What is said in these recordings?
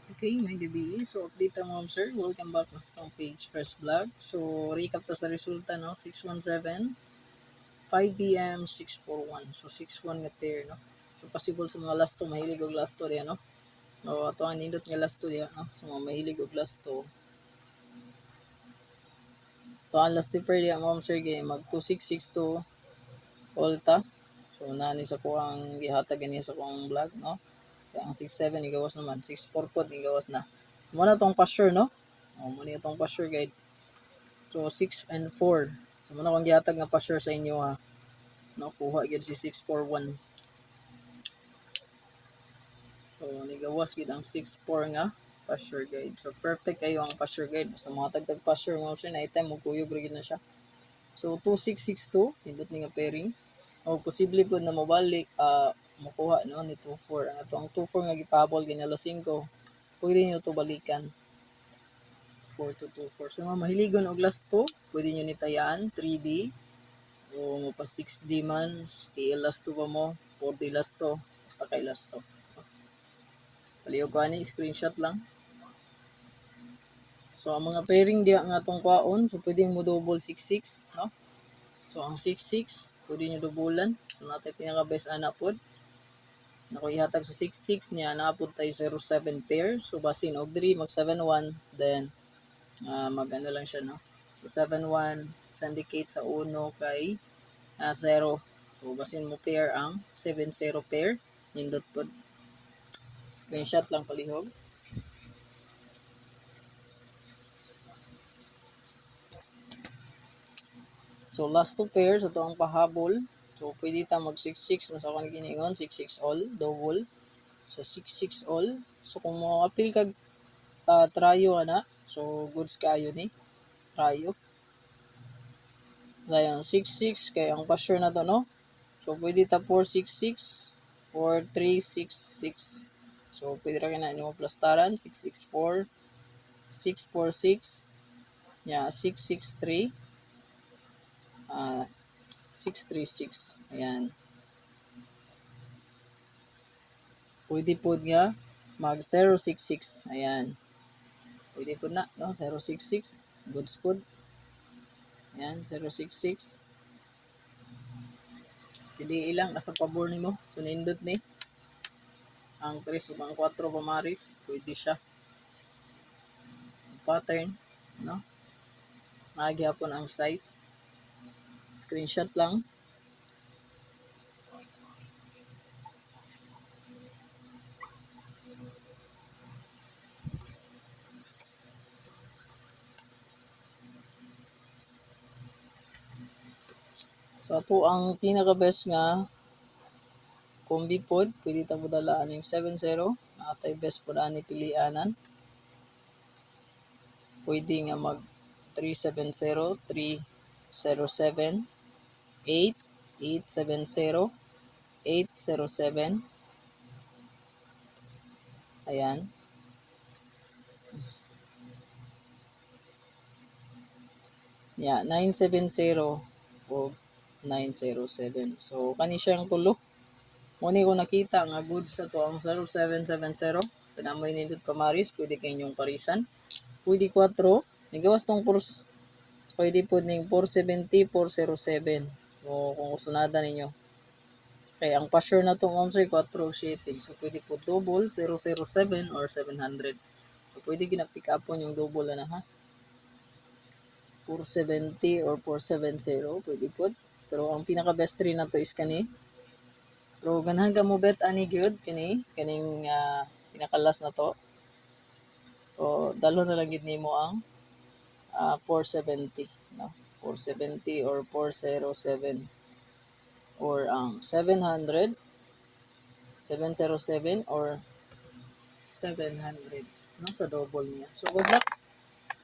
Okay, may DBE. So, update ang ma'am sir. Welcome back sa itong page first vlog. So, recap to sa resulta, no? 617, 5 p.m., 641. So, 6-1 nga pair, no? So, possible sa mga last 2, mahilig og last 2 diyan, no? O, ito ang nindot nga last 2 diyan, no? So, mga mahilig og last 2. Ito ang last pair diyan, ma'am sir, game. Mag 2662 Volta. So, nani sa ko ang gihatag ganyan sa kong vlog, no? Kaya ang 6-7, igawas naman. 6-4 po, igawas na. Muna tong pasure, no? O, muna itong pasure guide. So, 6 and 4. So, muna kong gihatag nga pasure sa inyo, ha? No, kuha gid si 641. So, nigawas gid ang 64 nga pasture guide. So, perfect kayo ang pasture guide. Basta mga tagtag pasture mo siya na item mo kuyog gid na siya. So, 2662, hindot ni nga pairing. O, posible po na mabalik, makuha, no, ni 24. Ito ang 24 nga gipahabol, ginalo 5. Pwede nyo to balikan. 4224. So, mga mahiligon og last 2, pwede nyo nitayaan, 3D. O, mo pa 6D man, still last 2 pa mo, 4D last 2, basta kay last 2. Palihog ko ani, screenshot lang. So, ang mga pairing diya nga itong kwaon, so pwede mo double 66, no? So, ang 66, pwede nyo doublean. So, natin pinaka-best anak po. Naku ihatag sa 66 niya, naapod tayo 07 pair. So, basin og 3, mag 71, then, mag-ano lang siya, no? So, 71, syndicate sa 1 kay 0. So, basin mo pair ang 70 pair. Nindot po. Screenshot lang palihog. So, last 2 pairs, ito ang pahabol. So, pwede ta mag 66 na sa akong giningon, 66 all, double. So, 66 all. So, kung mo apil kag trayo ana, so, goods kayo ni, trayo. Dayon, 66, kaya ang pasure na to, no? So, pwede ta 466 or 366. So, pwede ra na nyo plastaran, 664, 646, yeah, 663, 636. Ayan. Pwede po nga mag 066. Ayan. Pwede po na, no? 066. Goods po. Ayan, 066. Pili ilang, asa pabor ni mo. So, nindot ni. Ang 3 ug ang 4 pamaris. Pwede siya. Pattern, no? Nagyapon ang size. Screenshot lang. So, ato ang pinaka-best nga combi pod, pwede ta mo dalaan yung 70. Atay best pod ani pilianan. Pwede nga mag 370, 307, 8, 870, 807. Ayan. Yeah, 970 o 907. So, kani siyang tulo. Muni ko nakita nga goods sa to ang 0770. Pinamoy nindot pamaris, pwede kayong parisan. Pwede 4. Nigawas tong pwede po ning 470, 407. O kung gusto nada ninyo. Kaya ang pasure na tong OMSI 4 So, pwede po double 007 or 700. So, pwede gina-pick up po yung double na ha. 470 or 470, pwede po. Pero ang pinaka-best tree na to is kani. Pero ganahan ka mo bet ani gyud kaning pinaka-last na to. O dalo na lang gid nimo ang 470, no? 470 or 407 or ang 700, 707 or 700, no, sa double niya. So good luck.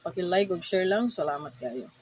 Paki-like ug share lang. Salamat kayo.